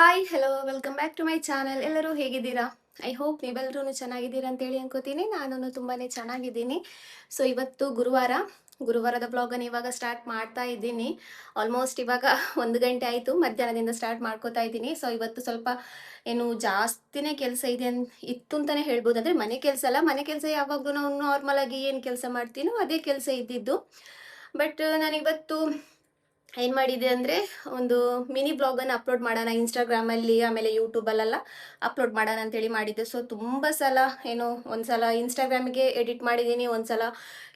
Hi hello welcome back to my channel. ಎಲ್ಲರೂ ಹೇಗಿದ್ದೀರಾ? I hope ನೀವೆಲ್ಲರೂ ಚೆನ್ನಾಗಿದ್ದೀರಾ ಅಂತೇಳಿ ಅನ್ಕೋತೀನಿ. ನಾನು ತುಂಬಾ ಚೆನ್ನಾಗಿದ್ದೀನಿ. ಸೊ ಇವತ್ತು ಗುರುವಾರದ ಬ್ಲಾಗನ್ನು ಇವಾಗ ಸ್ಟಾರ್ಟ್ ಮಾಡ್ತಾ ಇದ್ದೀನಿ. ಆಲ್ಮೋಸ್ಟ್ ಇವಾಗ 1 ಗಂಟೆ ಆಯಿತು, ಮಧ್ಯಾಹ್ನದಿಂದ ಸ್ಟಾರ್ಟ್ ಮಾಡ್ಕೋತಾ ಇದ್ದೀನಿ. ಸೊ ಇವತ್ತು ಸ್ವಲ್ಪ ಏನು ಜಾಸ್ತಿನೇ ಕೆಲಸ ಇದೆ ಇತ್ತು ಅಂತಲೇ ಹೇಳ್ಬೋದು. ಅಂದರೆ ಮನೆ ಕೆಲಸ ಯಾವಾಗಲೂ ನಾವು ನಾರ್ಮಲ್ ಆಗಿ ಏನು ಕೆಲಸ ಮಾಡ್ತೀನೋ ಅದೇ ಕೆಲಸ ಇದ್ದಿದ್ದು. ಬಟ್ ನಾನಿವತ್ತು ಏನು ಮಾಡಿದೆ ಅಂದರೆ ಒಂದು ಮಿನಿ ಬ್ಲಾಗನ್ನು ಅಪ್ಲೋಡ್ ಮಾಡೋಣ ಇನ್ಸ್ಟಾಗ್ರಾಮಲ್ಲಿ, ಆಮೇಲೆ ಯೂಟ್ಯೂಬಲ್ಲೆಲ್ಲ ಅಪ್ಲೋಡ್ ಮಾಡೋಣ ಅಂತೇಳಿ ಮಾಡಿದ್ದೆ. ಸೊ ತುಂಬ ಸಲ ಒಂದು ಸಲ ಇನ್ಸ್ಟಾಗ್ರಾಮಿಗೆ ಎಡಿಟ್ ಮಾಡಿದ್ದೀನಿ, ಒಂದು ಸಲ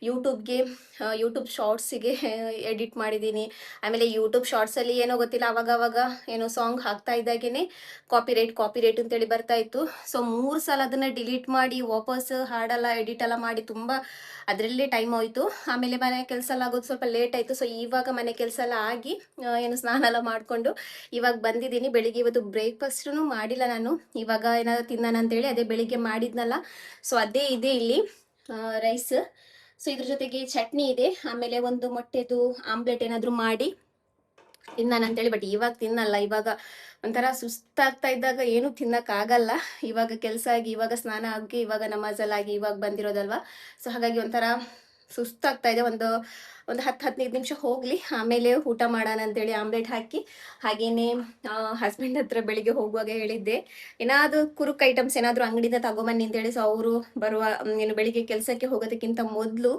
ಯೂಟ್ಯೂಬ್ ಶಾರ್ಟ್ಸಿಗೆ ಎಡಿಟ್ ಮಾಡಿದ್ದೀನಿ. ಆಮೇಲೆ ಯೂಟ್ಯೂಬ್ ಶಾರ್ಟ್ಸಲ್ಲಿ ಏನೋ ಗೊತ್ತಿಲ್ಲ, ಅವಾಗ ಸಾಂಗ್ ಹಾಕ್ತಾ ಇದ್ದಾಗೇ ಕಾಪಿರೈಟ್ ಅಂತೇಳಿ ಬರ್ತಾ ಇತ್ತು. ಸೊ 3 ಸಲ ಅದನ್ನು ಡಿಲೀಟ್ ಮಾಡಿ ವಾಪಸ್ ಹಾಡೆಲ್ಲ ಎಡಿಟ್ ಎಲ್ಲ ಮಾಡಿ ತುಂಬ ಅದರಲ್ಲೇ ಟೈಮ್ ಹೋಯಿತು. ಆಮೇಲೆ ಮನೆ ಕೆಲಸ ಎಲ್ಲ ಆಗೋದು ಸ್ವಲ್ಪ ಲೇಟ್ ಆಯಿತು. ಸೊ ಇವಾಗ ಮನೆ ಕೆಲಸ ಎಲ್ಲ ಆಗಿ ಸ್ನಾನ ಎಲ್ಲ ಮಾಡಿಕೊಂಡು ಇವಾಗ ಬಂದಿದ್ದೀನಿ. ಬೆಳಿಗ್ಗೆ ಇವತ್ತು ಬ್ರೇಕ್ಫಾಸ್ಟೂ ಮಾಡಿಲ್ಲ ನಾನು, ಇವಾಗ ಏನಾದರೂ ತಿನ್ನೋಣ ಅಂತೇಳಿ ಅದೇ ಬೆಳಿಗ್ಗೆ ಮಾಡಿದ್ನಲ್ಲ, ಸೊ ಅದೇ ಇದೆ ಇಲ್ಲಿ ರೈಸ್. ಸೊ ಇದ್ರ ಜೊತೆಗೆ ಚಟ್ನಿ ಇದೆ, ಆಮೇಲೆ ಒಂದು ಮೊಟ್ಟೆದು ಆಮ್ಲೆಟ್ ಏನಾದರೂ ಮಾಡಿ ತಿನ್ನೋಣ ಅಂತೇಳಿ. ಬಟ್ ಇವಾಗ ತಿನ್ನಲ್ಲ, ಇವಾಗ ಒಂಥರ ಸುಸ್ತಾಗ್ತಾ ಇದ್ದಾಗ ಏನು ತಿನ್ನೋಕ್ಕಾಗಲ್ಲ. ಇವಾಗ ಕೆಲಸ ಆಗಿ ಇವಾಗ ಸ್ನಾನ ಆಗಿ ಇವಾಗ ನಮಾಜಲ್ಲಾಗಿ ಇವಾಗ ಬಂದಿರೋದಲ್ವ. ಸೊ ಹಾಗಾಗಿ ಒಂಥರ ಸುಸ್ತಾಗ್ತಾ ಇದೆ. ಒಂದು 10-15 ನಿಮಿಷ ಹೋಗಲಿ, ಆಮೇಲೆ ಊಟ ಮಾಡೋಣ ಅಂತೇಳಿ ಆಮ್ಲೆಟ್ ಹಾಕಿ. ಹಾಗೇನೆ ಹಸ್ಬೆಂಡ್ ಹತ್ರ ಬೆಳಿಗ್ಗೆ ಹೋಗುವಾಗ ಹೇಳಿದ್ದೆ, ಏನಾದರೂ ಕುರುಕ್ ಐಟಮ್ಸ್ ಏನಾದರೂ ಅಂಗಡಿಯಿಂದ ತಗೊಂಬನ್ನಿ ಅಂತೇಳಿ. ಸೊ ಅವರು ಬೆಳಿಗ್ಗೆ ಕೆಲಸಕ್ಕೆ ಹೋಗೋದಕ್ಕಿಂತ ಮೊದಲು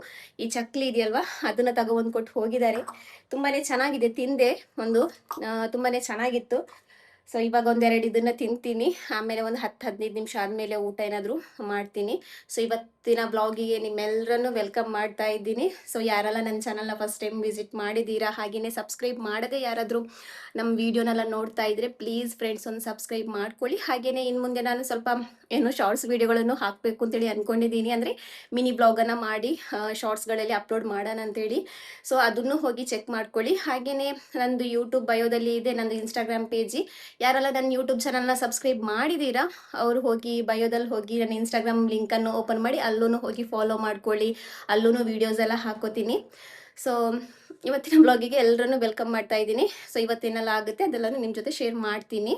ಈ ಚಕ್ಲಿ ಇದೆಯಲ್ವಾ ಅದನ್ನು ತಗೊಬಂದು ಕೊಟ್ಟು ಹೋಗಿದ್ದಾರೆ. ತುಂಬಾ ಚೆನ್ನಾಗಿದೆ, ತಿಂದೆ ತುಂಬಾ ಚೆನ್ನಾಗಿತ್ತು. ಸೊ ಇವಾಗ 1-2 ಇದನ್ನು ತಿಂತೀನಿ, ಆಮೇಲೆ ಒಂದು 10-15 ನಿಮಿಷ ಆದಮೇಲೆ ಊಟ ಏನಾದರೂ ಮಾಡ್ತೀನಿ. ಸೊ ಇವತ್ತಿನ ಬ್ಲಾಗಿಗೆ ನಿಮ್ಮೆಲ್ಲರನ್ನು ವೆಲ್ಕಮ್ ಮಾಡ್ತಾ ಇದ್ದೀನಿ. ಸೊ ಯಾರೆಲ್ಲ ನನ್ನ ಚಾನಲ್ನ ಫಸ್ಟ್ ಟೈಮ್ ವಿಸಿಟ್ ಮಾಡಿದ್ದೀರಾ, ಹಾಗೆಯೇ ಸಬ್ಸ್ಕ್ರೈಬ್ ಮಾಡದೆ ಯಾರಾದರೂ ನಮ್ಮ ವೀಡಿಯೋನೆಲ್ಲ ನೋಡ್ತಾ ಇದ್ದರೆ ಪ್ಲೀಸ್ ಫ್ರೆಂಡ್ಸ್ ಒಂದು ಸಬ್ಸ್ಕ್ರೈಬ್ ಮಾಡ್ಕೊಳ್ಳಿ. ಹಾಗೆಯೇ ಇನ್ನು ಮುಂದೆ ನಾನು ಸ್ವಲ್ಪ ಶಾರ್ಟ್ಸ್ ವೀಡಿಯೋಗಳನ್ನು ಹಾಕಬೇಕು ಅಂತೇಳಿ ಅಂದ್ಕೊಂಡಿದ್ದೀನಿ. ಅಂದರೆ ಮಿನಿ ಬ್ಲಾಗನ್ನು ಮಾಡಿ ಶಾರ್ಟ್ಸ್ಗಳಲ್ಲಿ ಅಪ್ಲೋಡ್ ಮಾಡೋಣ ಅಂತೇಳಿ. ಸೊ ಅದನ್ನು ಹೋಗಿ ಚೆಕ್ ಮಾಡ್ಕೊಳ್ಳಿ. ಹಾಗೆಯೇ ನಂದು ಯೂಟ್ಯೂಬ್ ಬಯೋದಲ್ಲಿ ಇದೆ ನಂದು ಇನ್ಸ್ಟಾಗ್ರಾಮ್ ಪೇಜಿ. ಯಾರೆಲ್ಲ ನನ್ನ ಯೂಟ್ಯೂಬ್ ಚಾನಲ್ನ ಸಬ್ಸ್ಕ್ರೈಬ್ ಮಾಡಿದ್ದೀರಾ ಅವರು ಹೋಗಿ ಬಯೋದಲ್ಲಿ ಹೋಗಿ ನನ್ನ ಇನ್ಸ್ಟಾಗ್ರಾಮ್ ಲಿಂಕನ್ನು ಓಪನ್ ಮಾಡಿ ಅಲ್ಲೂ ಹೋಗಿ ಫಾಲೋ ಮಾಡ್ಕೊಳ್ಳಿ. ಅಲ್ಲೂ ವೀಡಿಯೋಸ್ ಎಲ್ಲ ಹಾಕೋತೀನಿ. ಸೊ ಇವತ್ತಿನ ಬ್ಲಾಗಿಗೆ ಎಲ್ಲರನ್ನೂ ವೆಲ್ಕಮ್ ಮಾಡ್ತಾ ಇದ್ದೀನಿ. ಸೊ ಇವತ್ತೇನೆಲ್ಲ ಆಗುತ್ತೆ ಅದೆಲ್ಲನೂ ನಿಮ್ಮ ಜೊತೆ ಶೇರ್ ಮಾಡ್ತೀನಿ.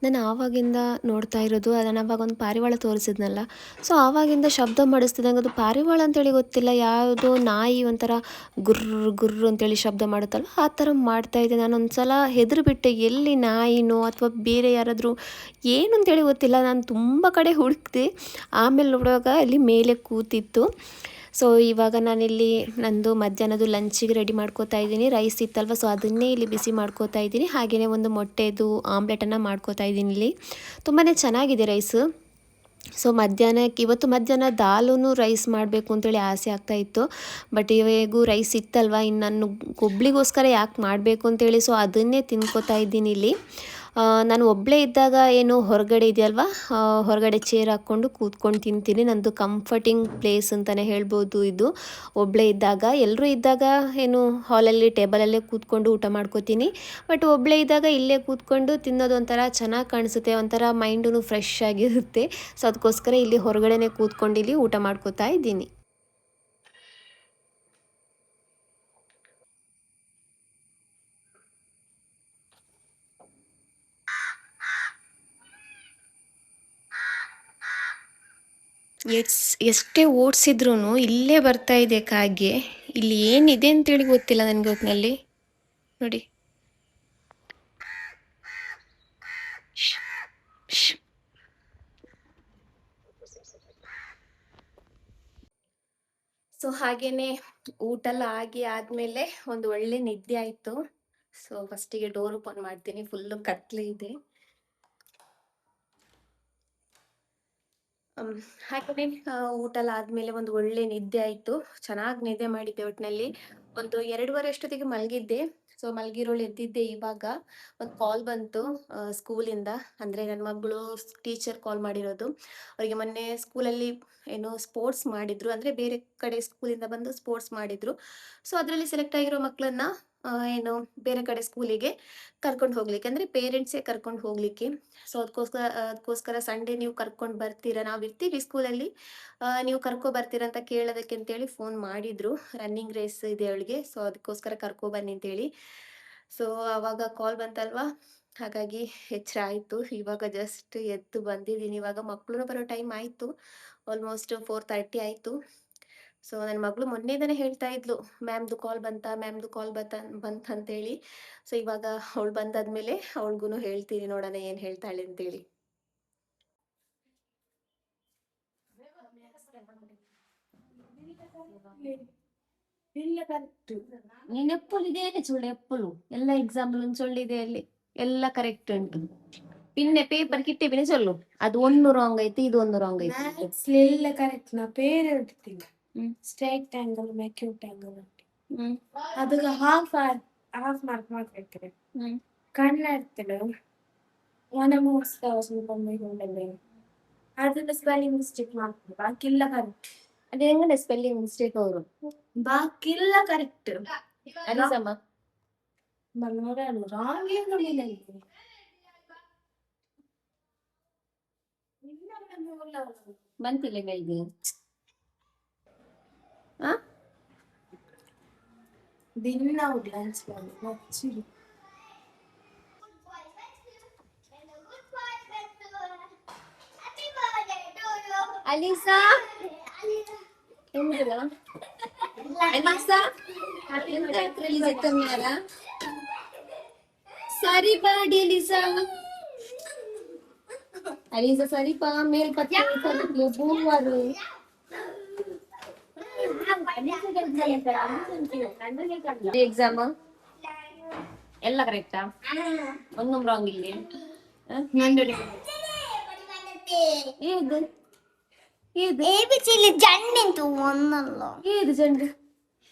ನಾನು ಆವಾಗಿಂದ ನೋಡ್ತಾ ಇರೋದು, ಅದನ್ನು ಆವಾಗ ಒಂದು ಪಾರಿವಾಳ ತೋರಿಸಿದ್ನಲ್ಲ, ಸೊ ಆವಾಗಿಂದ ಶಬ್ದ ಮಾಡಿಸ್ತಿದ್ದಂಗೆ ಅದು ಪಾರಿವಾಳ ಅಂತೇಳಿ ಗೊತ್ತಿಲ್ಲ, ಯಾವುದೋ ನಾಯಿ ಒಂಥರ ಗುರ್ರ್ ಅಂತೇಳಿ ಶಬ್ದ ಮಾಡುತ್ತಲ್ಲ ಆ ಥರ ಮಾಡ್ತಾಯಿದ್ದೆ. ನಾನು ಒಂದು ಸಲ ಹೆದರಿಬಿಟ್ಟೆ, ಎಲ್ಲಿ ನಾಯಿನೋ ಅಥವಾ ಬೇರೆ ಯಾರಾದರೂ ಏನು ಅಂತೇಳಿ ಗೊತ್ತಿಲ್ಲ. ನಾನು ತುಂಬ ಕಡೆ ಹುಡುಕಿದೆ, ಆಮೇಲೆ ನೋಡುವಾಗ ಅಲ್ಲಿ ಮೇಲೆ ಕೂತಿತ್ತು. ಸೊ ಇವಾಗ ನಾನಿಲ್ಲಿ ನಂದು ಮಧ್ಯಾಹ್ನದ್ದು ಲಂಚಿಗೆ ರೆಡಿ ಮಾಡ್ಕೋತಾ ಇದ್ದೀನಿ. ರೈಸ್ ಇತ್ತಲ್ವ, ಸೊ ಅದನ್ನೇ ಇಲ್ಲಿ ಬಿಸಿ ಮಾಡ್ಕೋತಾ ಇದ್ದೀನಿ. ಹಾಗೆಯೇ ಒಂದು ಮೊಟ್ಟೆದು ಆಮ್ಲೆಟನ್ನು ಮಾಡ್ಕೋತಾ ಇದ್ದೀನಿ. ಇಲ್ಲಿ ತುಂಬಾ ಚೆನ್ನಾಗಿದೆ ರೈಸು. ಸೊ ಇವತ್ತು ಮಧ್ಯಾಹ್ನ ದಾಲೂ ರೈಸ್ ಮಾಡಬೇಕು ಅಂತೇಳಿ ಆಸೆ ಆಗ್ತಾಯಿತ್ತು. ಬಟ್ ಇವಾಗೂ ರೈಸ್ ಇತ್ತಲ್ವ, ಇನ್ನು ನಾನು ಒಬ್ಳಿಗೋಸ್ಕರ ಯಾಕೆ ಮಾಡಬೇಕು ಅಂತೇಳಿ ಸೊ ಅದನ್ನೇ ತಿನ್ಕೋತಾ ಇದ್ದೀನಿ ಇಲ್ಲಿ. ನಾನು ಒಬ್ಬಳೇ ಇದ್ದಾಗ ಹೊರಗಡೆ ಇದೆಯಲ್ವ, ಹೊರಗಡೆ ಚೇರ್ ಹಾಕ್ಕೊಂಡು ಕೂತ್ಕೊಂಡು ತಿಂತೀನಿ. ನಂದು ಕಂಫರ್ಟಿಂಗ್ ಪ್ಲೇಸ್ ಅಂತಲೇ ಹೇಳ್ಬೋದು ಇದು. ಒಬ್ಬಳೇ ಇದ್ದಾಗ, ಎಲ್ಲರೂ ಇದ್ದಾಗ ಹಾಲಲ್ಲಿ ಟೇಬಲಲ್ಲೇ ಕೂತ್ಕೊಂಡು ಊಟ ಮಾಡ್ಕೋತೀನಿ. ಬಟ್ ಒಬ್ಬಳೇ ಇದ್ದಾಗ ಇಲ್ಲೇ ಕೂತ್ಕೊಂಡು ತಿನ್ನೋದು ಒಂಥರ ಚೆನ್ನಾಗಿ ಕಾಣಿಸುತ್ತೆ, ಒಂಥರ ಮೈಂಡೂ ಫ್ರೆಶ್ ಆಗಿರುತ್ತೆ. ಸೊ ಅದಕ್ಕೋಸ್ಕರ ಇಲ್ಲಿ ಹೊರಗಡೆನೇ ಕೂತ್ಕೊಂಡು ಇಲ್ಲಿ ಊಟ ಮಾಡ್ಕೋತಾ ಇದ್ದೀನಿ. ಎಷ್ಟೇ ಓಡಿಸಿದ್ರೂ ಇಲ್ಲೇ ಬರ್ತಾ ಇದೆ ಕಾಗೆ. ಇಲ್ಲಿ ಏನಿದೆ ಅಂತೇಳಿ ಗೊತ್ತಿಲ್ಲ ನನಗೆ ಒಟ್ಟಿನಲ್ಲಿ. ನೋಡಿ, ಸೊ ಹಾಗೇನೆ ಊಟ ಎಲ್ಲ ಆದಮೇಲೆ ಒಂದು ಒಳ್ಳೆ ನಿದ್ದೆ ಆಯಿತು. ಸೊ ಫಸ್ಟಿಗೆ ಡೋರ್ ಓಪನ್ ಮಾಡ್ತೀನಿ, ಫುಲ್ಲು ಕತ್ಲೆ ಇದೆ. ಹಾಗೆಯೇ ಊಟ ಎಲ್ಲ ಆದಮೇಲೆ ಒಂದು ಒಳ್ಳೆ ನಿದ್ದೆ ಆಯಿತು, ಚೆನ್ನಾಗಿ ನಿದ್ದೆ ಮಾಡಿದ್ದೆ. ಒಟ್ಟಿನಲ್ಲಿ ಒಂದು 2:30 ಅಷ್ಟೊತ್ತಿಗೆ ಮಲಗಿದ್ದೆ. ಸೊ ಮಲಗಿರೋಳು ಎದ್ದಿದ್ದೆ. ಇವಾಗ ಒಂದು ಕಾಲ್ ಬಂತು ಸ್ಕೂಲಿಂದ. ಅಂದರೆ ನನ್ನ ಮಗಳು ಟೀಚರ್ ಕಾಲ್ ಮಾಡಿರೋದು. ಅವರಿಗೆ ಮೊನ್ನೆ ಸ್ಕೂಲಲ್ಲಿ ಸ್ಪೋರ್ಟ್ಸ್ ಮಾಡಿದ್ರು, ಅಂದರೆ ಬೇರೆ ಕಡೆ ಸ್ಕೂಲಿಂದ ಬಂದು ಸ್ಪೋರ್ಟ್ಸ್ ಮಾಡಿದ್ರು. ಸೊ ಅದರಲ್ಲಿ ಸೆಲೆಕ್ಟ್ ಆಗಿರೋ ಮಕ್ಕಳನ್ನ ಏನು ಬೇರೆ ಕಡೆ ಸ್ಕೂಲಿಗೆ ಕರ್ಕೊಂಡು ಹೋಗ್ಲಿಕ್ಕೆ, ಅಂದರೆ ಪೇರೆಂಟ್ಸೇ ಕರ್ಕೊಂಡು ಹೋಗಲಿಕ್ಕೆ. ಸೊ ಅದಕ್ಕೋಸ್ಕರ ಸಂಡೇ ನೀವು ಕರ್ಕೊಂಡು ಬರ್ತೀರಾ, ನಾವು ಇರ್ತೀವಿ ಸ್ಕೂಲಲ್ಲಿ, ನೀವು ಬರ್ತೀರಾ ಅಂತ ಕೇಳೋದಕ್ಕೆ ಅಂತೇಳಿ ಫೋನ್ ಮಾಡಿದರು. ರನ್ನಿಂಗ್ ರೇಸ್ ಇದೆ ಅವಳಿಗೆ, ಸೊ ಅದಕ್ಕೋಸ್ಕರ ಕರ್ಕೊಬನ್ನಿ ಅಂತೇಳಿ. ಸೊ ಆವಾಗ ಕಾಲ್ ಬಂತಲ್ವಾ, ಹಾಗಾಗಿ ಎಚ್ಚರ ಆಯಿತು. ಇವಾಗ ಜಸ್ಟ್ ಎದ್ದು ಬಂದಿದ್ದೀನಿ. ಇವಾಗ ಮಕ್ಕಳು ಬರೋ ಟೈಮ್ ಆಯಿತು, ಆಲ್ಮೋಸ್ಟ್ 4:30 ಆಯಿತು. ಸೊ ನನ್ನ ಮಗಳು ಮೊನ್ನೆದನೇ ಹೇಳ್ತಾ ಇದ್ಲು, ಮ್ಯಾಮ್ದು ಕಾಲ್ ಬಂತಂತೇಳಿ. ಸೊ ಇವಾಗ ಅವಳು ಬಂದಾದ್ಮೇಲೆ ಅವಳಿಗೂ ಹೇಳ್ತೀನಿ, ನೋಡೋಣ ಏನು ಹೇಳ್ತಾಳೆ ಅಂತೇಳಿ. ನೀನ್ ಎಪ್ಪಲು ಇದೇನೆ ಸುಳ್ಳು, ಎಪ್ಪಲು ಎಲ್ಲ ಎಕ್ಸಾಂಪಲ್ ಸೊಳ್ಳಿದೆ ಅಲ್ಲಿ, ಎಲ್ಲ ಕರೆಕ್ಟ್ ಉಂಟು. പിന്നെ പേപ്പർ കിട്ടിയ പിന്നെ ചൊല്ലു അത് ഒന്ന് റോങ് ആയിട്ട് ഇത് ഒന്ന് റോങ് ആയിട്ട്. മാത്സിലെല്ലാം കറക്റ്റ് ನಾ പേര് എടുത്തില്ല. ಸ್ಟ್ರೈಟ್ ಆಂಗಲ್ ಅಕ್ಯೂಟ್ ಆಂಗಲ್ ಅದಕ್ಕೆ ಹಾಫ್ ಮಾರ್ಕ್ ಮಾಡ್ಬೇಕು. ಕನ್ನಡത്തില് മനമോസ്താവസംബന്ധമുണ്ടല്ലേ, അതിന്റെ സ്പെല്ലിംഗ് മിസ്റ്റേക്ക് ಮಾಡ್ತಾರೆ, ബാക്കിയെല്ലാം കറക്റ്റ്. അത് എങ്ങനെ സ്പെല്ലിംഗ് മിസ്റ്റേക്ക് വരും? ബാക്കിയെല്ലാം കറക്റ്റ്. അലിസമ്മ മലയാളം ರಾಂಗ್ ಏನಿಲ್ಲ. ಬಂತಿಲ್ಲ ಕೈಗೆ. ದಿನ ಡ್ಯಾನ್ಸ್ ಮಾಡಿ ಅಲಿಸಾ ಎಂದಿಲ್ಲ ಅಲಿಸಾ ಸರಿ ಪಾಡಿ ಅಲಿಸಾ. ಅಲಿಸಾ ಸರಿ ಪಾ ಮೇಲ್ಪತ್ತೆ ಬೂವಾರು ಎಕ್ಸಾಮ್ ಎಲ್ಲ ಕರೆಕ್ಟಾ? ഒന്നും റോങ് ഇല്ലേ? ഏത് ഏത് ഏബിസിയിൽ ജണ്ടിന് ഒന്നല്ലോ. ഏത് ജണ്ട്?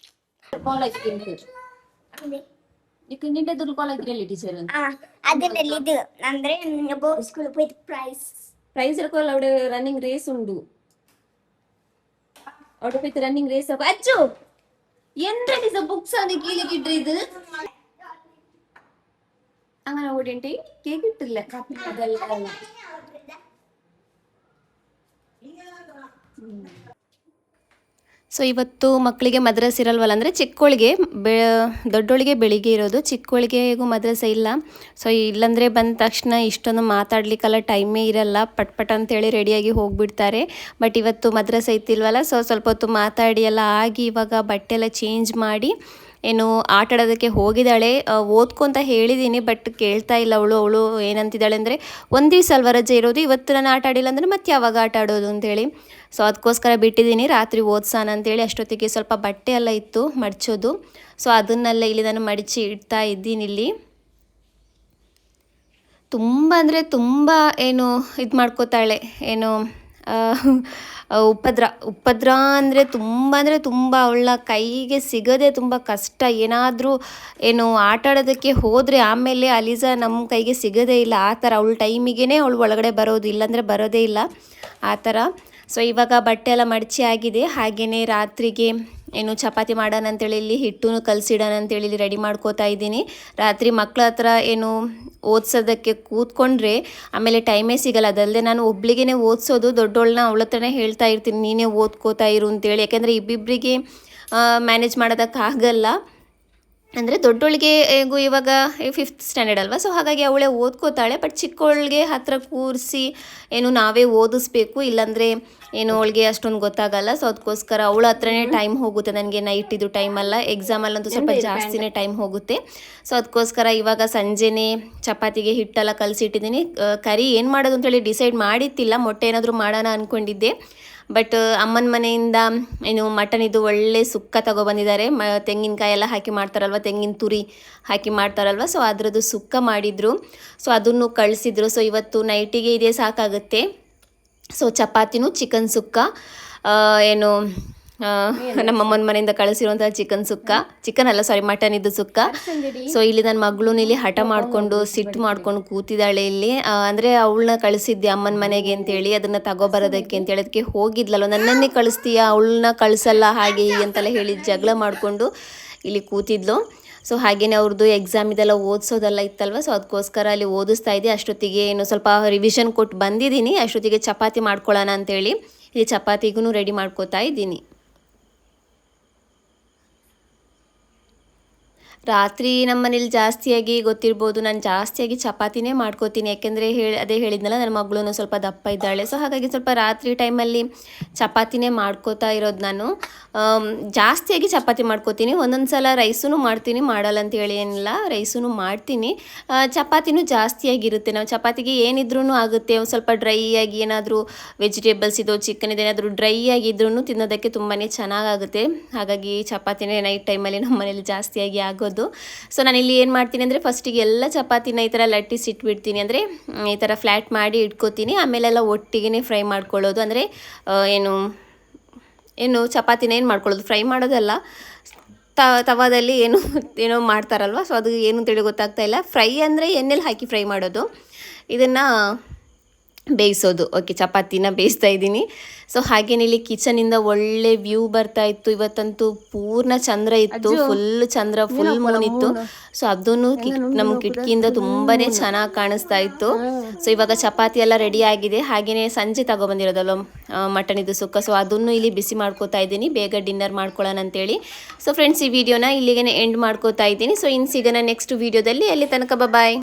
കോളേജ് നിന്റെ കോളേജിലല്ലേ ടീച്ചർ? അതിന്റെ ഇത് ಅಂದ್ರೆ സ്കൂളിൽ പോയിട്ട് പ്രൈസ് എടുക്കുമല്ലോ. അവിടെ റണ്ണിങ് റേസ് ഉണ്ട്, അവിടെ പോയിട്ട് റണ്ണിങ് റേസ് ആക്കും. അച്ചു എന്താ ടീച്ചർ ബുക്സ് ആണ് കീഴിലേക്ക് ഇട്ടത്? അങ്ങനെ ഓടിയിട്ട് കേക്ക് കിട്ടില്ല. അതെല്ലാം ಸೊ ಇವತ್ತು ಮಕ್ಕಳಿಗೆ ಮದ್ರಸೆ ಇರಲ್ವಲ್ಲ, ಅಂದರೆ ಚಿಕ್ಕವಳಿಗೆ ದೊಡ್ಡೋಳಿಗೆ ಬೆಳಿಗ್ಗೆ ಇರೋದು, ಚಿಕ್ಕವಳಿಗೆಗೂ ಮದ್ರಸೆ ಇಲ್ಲ. ಸೊ ಇಲ್ಲಾಂದರೆ ಬಂದ ತಕ್ಷಣ ಇಷ್ಟೊಂದು ಮಾತಾಡ್ಲಿಕ್ಕೆಲ್ಲ ಟೈಮೇ ಇರಲ್ಲ, ಪಟ್ ಅಂತೇಳಿ ರೆಡಿಯಾಗಿ ಹೋಗಿಬಿಡ್ತಾರೆ. ಬಟ್ ಇವತ್ತು ಮದ್ರಸೆ ಇತ್ತಿಲ್ವಲ್ಲ, ಸೊ ಸ್ವಲ್ಪ ಹೊತ್ತು ಮಾತಾಡಿ ಎಲ್ಲ ಆಗಿ ಇವಾಗ ಬಟ್ಟೆ ಎಲ್ಲ ಚೇಂಜ್ ಮಾಡಿ ಏನು ಆಟ ಆಡೋದಕ್ಕೆ ಹೋಗಿದ್ದಾಳೆ. ಓದ್ಕೊಂತ ಹೇಳಿದ್ದೀನಿ, ಬಟ್ ಕೇಳ್ತಾ ಇಲ್ಲ ಅವಳು ಏನಂತಿದ್ದಾಳೆ ಅಂದರೆ, ಒಂದು ದಿವಸ ಅಲ್ವ ರಜೆ ಇರೋದು, ಇವತ್ತು ನಾನು ಆಟ ಆಡಿಲ್ಲ ಅಂದರೆ ಮತ್ತೆ ಯಾವಾಗ ಆಟ ಆಡೋದು ಅಂತೇಳಿ. ಸೊ ಅದಕ್ಕೋಸ್ಕರ ಬಿಟ್ಟಿದ್ದೀನಿ, ರಾತ್ರಿ ಓದ್ಸಾನ ಅಂತೇಳಿ. ಅಷ್ಟೊತ್ತಿಗೆ ಸ್ವಲ್ಪ ಬಟ್ಟೆ ಎಲ್ಲ ಇತ್ತು ಮಡಚೋದು, ಸೊ ಅದನ್ನೆಲ್ಲ ಇಲ್ಲಿ ನಾನು ಮಡಚಿ ಇಡ್ತಾ ಇದ್ದೀನಿ. ಇಲ್ಲಿ ತುಂಬ ಅಂದರೆ ತುಂಬ ಏನು ಇದು ಮಾಡ್ಕೋತಾಳೆ, ಏನು ಉಪದ್ರ ಅಂದರೆ ತುಂಬ ಅವಳ ಕೈಗೆ ಸಿಗೋದೇ ತುಂಬ ಕಷ್ಟ. ಏನಾದರೂ ಏನು ಆಟ ಆಡೋದಕ್ಕೆ ಹೋದರೆ ಆಮೇಲೆ ಅಲಿಸಾ ನಮ್ಮ ಕೈಗೆ ಸಿಗೋದೇ ಇಲ್ಲ, ಆ ಥರ. ಅವಳ ಟೈಮಿಗೇ ಅವಳು ಒಳಗಡೆ ಬರೋದು, ಇಲ್ಲಾಂದರೆ ಬರೋದೇ ಇಲ್ಲ, ಆ ಥರ. ಸೊ ಇವಾಗ ಬಟ್ಟೆ ಎಲ್ಲ ಮಡಚಿ ಆಗಿದೆ. ಹಾಗೆಯೇ ರಾತ್ರಿಗೆ ಏನು ಚಪಾತಿ ಮಾಡೋಣ ಅಂತೇಳಿ ಇಲ್ಲಿ ಹಿಟ್ಟನ್ನು ಕಲಸಿಡೋಣ ಅಂತೇಳಿ ಇಲ್ಲಿ ರೆಡಿ ಮಾಡ್ಕೋತಾ ಇದ್ದೀನಿ. ರಾತ್ರಿ ಮಕ್ಕಳ ಹತ್ರ ಏನು ಓದಿಸೋದಕ್ಕೆ ಕೂತ್ಕೊಂಡ್ರೆ ಆಮೇಲೆ ಟೈಮೇ ಸಿಗಲ್ಲ. ಅದಲ್ಲದೆ ನಾನು ಒಬ್ಳಿಗೇ ಓದಿಸೋದು, ದೊಡ್ಡೋಳನ್ನ ಅವಳ ಹತ್ರನೇ ಹೇಳ್ತಾ ಇರ್ತೀನಿ, ನೀನೇ ಓದ್ಕೋತಾ ಇರು ಅಂತೇಳಿ. ಯಾಕೆಂದರೆ ಇಬ್ಬಿಬ್ಬರಿಗೆ ಮ್ಯಾನೇಜ್ ಮಾಡೋದಕ್ಕಾಗಲ್ಲ. ಅಂದರೆ ದೊಡ್ಡೋಳಿಗೆ ಇವಾಗ 5th ಸ್ಟ್ಯಾಂಡರ್ಡ್ ಅಲ್ವಾ, ಸೊ ಹಾಗಾಗಿ ಅವಳೇ ಓದ್ಕೋತಾಳೆ. ಬಟ್ ಚಿಕ್ಕವಳಿಗೆ ಹತ್ರ ಕೂರಿಸಿ ಏನು ನಾವೇ ಓದಿಸ್ಬೇಕು, ಇಲ್ಲಾಂದರೆ ಏನು ಅವಳಿಗೆ ಅಷ್ಟೊಂದು ಗೊತ್ತಾಗಲ್ಲ. ಸೊ ಅದಕ್ಕೋಸ್ಕರ ಅವಳ ಹತ್ರನೇ ಟೈಮ್ ಹೋಗುತ್ತೆ, ನನಗೆ ನೈಟ್ ಇದು ಟೈಮಲ್ಲ, ಎಕ್ಸಾಮಲ್ಲಂತೂ ಸ್ವಲ್ಪ ಜಾಸ್ತಿನೇ ಟೈಮ್ ಹೋಗುತ್ತೆ. ಸೊ ಅದಕ್ಕೋಸ್ಕರ ಇವಾಗ ಸಂಜೆನೇ ಚಪಾತಿಗೆ ಹಿಟ್ಟೆಲ್ಲ ಕಲಸಿಟ್ಟಿದ್ದೀನಿ. ಕರಿ ಏನು ಮಾಡೋದು ಅಂತೇಳಿ ಡಿಸೈಡ್ ಮಾಡಿತ್ತಿಲ್ಲ, ಮೊಟ್ಟೆ ಏನಾದರೂ ಮಾಡೋಣ ಅಂದ್ಕೊಂಡಿದ್ದೆ. ಬಟ್ ಅಮ್ಮನ ಮನೆಯಿಂದ ಏನು ಮಟನ್ ಇದು ಒಳ್ಳೆ ಸುಕ್ಕ ತಗೊಬಂದಿದ್ದಾರೆ. ತೆಂಗಿನಕಾಯಿ ಎಲ್ಲ ಹಾಕಿ ಮಾಡ್ತಾರಲ್ವ, ತೆಂಗಿನ ತುರಿ ಹಾಕಿ ಮಾಡ್ತಾರಲ್ವ, ಸೊ ಅದರದ್ದು ಸುಕ್ಕ ಮಾಡಿದರು. ಸೊ ಅದನ್ನು ಕಳಿಸಿದ್ರು. ಸೊ ಇವತ್ತು ನೈಟಿಗೆ ಇದೇ ಸಾಕಾಗುತ್ತೆ. ಸೊ ಚಪಾತಿನೂ ಚಿಕನ್ ಸುಕ್ಕ, ಏನು ನಮ್ಮಮ್ಮನ ಮನೆಯಿಂದ ಕಳಿಸಿರುವಂಥ ಮಟನ್ ಇದು ಸುಕ್ಕ. ಸೊ ಇಲ್ಲಿ ನನ್ನ ಮಗಳು ಇಲ್ಲಿ ಹಠ ಮಾಡಿಕೊಂಡು ಸಿಟ್ಟು ಮಾಡ್ಕೊಂಡು ಕೂತಿದ್ದಾಳೆ ಇಲ್ಲಿ. ಅಂದರೆ ಅವಳನ್ನ ಕಳಿಸಿದ್ದೆ ಅಮ್ಮನ ಮನೆಗೆ ಅಂತೇಳಿ, ಅದನ್ನು ತಗೋಬರೋದಕ್ಕೆ ಅಂತೇಳಿ. ಅದಕ್ಕೆ ಹೋಗಿದ್ಲಲ್ವ, ನನ್ನನ್ನೇ ಕಳಿಸ್ತೀಯಾ, ಅವಳನ್ನ ಕಳಿಸಲ್ಲ, ಹಾಗೆ ಹೀಗೆ ಅಂತೆಲ್ಲ ಹೇಳಿ ಜಗಳ ಮಾಡಿಕೊಂಡು ಇಲ್ಲಿ ಕೂತಿದ್ಲು. ಸೊ ಹಾಗೆಯೇ ಅವ್ರದ್ದು ಎಕ್ಸಾಮ್ ಇದೆಲ್ಲ ಓದಿಸೋದೆಲ್ಲ ಇತ್ತಲ್ವ, ಸೊ ಅದಕ್ಕೋಸ್ಕರ ಅಲ್ಲಿ ಓದಿಸ್ತಾ ಇದ್ದೆ. ಅಷ್ಟೊತ್ತಿಗೆ ಏನು ಸ್ವಲ್ಪ ರಿವಿಷನ್ ಕೊಟ್ಟು ಬಂದಿದ್ದೀನಿ. ಅಷ್ಟೊತ್ತಿಗೆ ಚಪಾತಿ ಮಾಡ್ಕೊಳ್ಳೋಣ ಅಂತೇಳಿ ಇಲ್ಲಿ ಚಪಾತಿಗೂ ರೆಡಿ ಮಾಡ್ಕೋತಾ ಇದ್ದೀನಿ. ರಾತ್ರಿ ನಮ್ಮ ಮನೇಲಿ ಜಾಸ್ತಿಯಾಗಿ ಗೊತ್ತಿರ್ಬೋದು, ನಾನು ಜಾಸ್ತಿಯಾಗಿ ಚಪಾತಿನೇ ಮಾಡ್ಕೋತೀನಿ. ಯಾಕೆಂದರೆ ಅದೇ ಹೇಳಿದ್ನಲ್ಲ, ನನ್ನ ಮಗಳೂ ಸ್ವಲ್ಪ ದಪ್ಪ ಇದ್ದಾಳೆ. ಸೊ ಹಾಗಾಗಿ ಸ್ವಲ್ಪ ರಾತ್ರಿ ಟೈಮಲ್ಲಿ ಚಪಾತಿನೇ ಮಾಡ್ಕೋತಾ ಇರೋದು ನಾನು. ಜಾಸ್ತಿಯಾಗಿ ಚಪಾತಿ ಮಾಡ್ಕೋತೀನಿ. ಒಂದೊಂದು ಸಲ ರೈಸೂ ಮಾಡ್ತೀನಿ, ಮಾಡಲ್ಲ ಅಂತ ಹೇಳಿ ಏನಿಲ್ಲ, ರೈಸೂ ಮಾಡ್ತೀನಿ. ಚಪಾತಿನೂ ಜಾಸ್ತಿಯಾಗಿರುತ್ತೆ. ನಾವು ಚಪಾತಿಗೆ ಏನಿದ್ರೂ ಆಗುತ್ತೆ. ಒಂದು ಸ್ವಲ್ಪ ಡ್ರೈ ಆಗಿ ಏನಾದರೂ ವೆಜಿಟೇಬಲ್ಸ್ ಇದು ಚಿಕನ್ ಇದು ಏನಾದರೂ ಡ್ರೈ ಆಗಿದ್ರೂ ತಿನ್ನೋದಕ್ಕೆ ತುಂಬಾ ಚೆನ್ನಾಗಾಗುತ್ತೆ. ಹಾಗಾಗಿ ಚಪಾತಿನೇ ನೈಟ್ ಟೈಮಲ್ಲಿ ನಮ್ಮ ಮನೇಲಿ ಜಾಸ್ತಿಯಾಗಿ ಆಗೋದು. ಸೊ ನಾನಿಲ್ಲಿ ಏನು ಮಾಡ್ತೀನಿ ಅಂದರೆ, ಫಸ್ಟಿಗೆ ಎಲ್ಲ ಚಪಾತಿನ ಈ ಥರ ಲಟ್ಟಿಸಿ ಇಟ್ಬಿಡ್ತೀನಿ. ಅಂದರೆ ಈ ಥರ ಫ್ಲ್ಯಾಟ್ ಮಾಡಿ ಇಟ್ಕೋತೀನಿ. ಆಮೇಲೆಲ್ಲ ಒಟ್ಟಿಗೆ ಫ್ರೈ ಮಾಡ್ಕೊಳ್ಳೋದು. ಅಂದರೆ ಏನು ಚಪಾತಿನ ಏನು ಮಾಡ್ಕೊಳ್ಳೋದು, ಫ್ರೈ ಮಾಡೋದಲ್ಲ, ತವಾದಲ್ಲಿ ಏನೋ ಮಾಡ್ತಾರಲ್ವ. ಸೊ ಅದು ಏನು ಅಂತೇಳಿ ಗೊತ್ತಾಗ್ತಾ ಇಲ್ಲ. ಫ್ರೈ ಅಂದರೆ ಎಣ್ಣೆಲಿ ಹಾಕಿ ಫ್ರೈ ಮಾಡೋದು, ಇದನ್ನು ಬೇಯಿಸೋದು. ಓಕೆ, ಚಪಾತಿನ ಬೇಯಿಸ್ತಾ ಇದ್ದೀನಿ. ಸೊ ಹಾಗೇನೆ ಇಲ್ಲಿ ಕಿಚನಿಂದ ಒಳ್ಳೆ ವ್ಯೂ ಬರ್ತಾ ಇತ್ತು. ಇವತ್ತಂತೂ ಪೂರ್ಣ ಚಂದ್ರ ಇತ್ತು, ಫುಲ್ ಮೂನ್ ಇತ್ತು. ಸೊ ಅದನ್ನು ನಮ್ಮ ಕಿಟಕಿಯಿಂದ ತುಂಬಾ ಚೆನ್ನಾಗಿ ಕಾಣಿಸ್ತಾ ಇತ್ತು. ಸೊ ಇವಾಗ ಚಪಾತಿ ಎಲ್ಲ ರೆಡಿ ಆಗಿದೆ. ಹಾಗೆಯೇ ಸಂಜೆ ತಗೊಬಂದಿರೋದಲ್ಲ ಮಟನ್ ಇದು ಸುಕ್ಕ, ಸೊ ಅದನ್ನು ಇಲ್ಲಿ ಬಿಸಿ ಮಾಡ್ಕೋತಾ ಇದ್ದೀನಿ, ಬೇಗ ಡಿನ್ನರ್ ಮಾಡ್ಕೊಳ್ಳೋಣ ಅಂತೇಳಿ. ಸೊ ಫ್ರೆಂಡ್ಸ್, ಈ ವಿಡಿಯೋನ ಇಲ್ಲಿಗೆ ಎಂಡ್ ಮಾಡ್ಕೋತಾ ಇದ್ದೀನಿ. ಸೊ ಇನ್ನು ಸಿಗೋಣ ನೆಕ್ಸ್ಟ್ ವಿಡಿಯೋದಲ್ಲಿ. ಅಲ್ಲಿ ತನಕ ಬಾಯ್.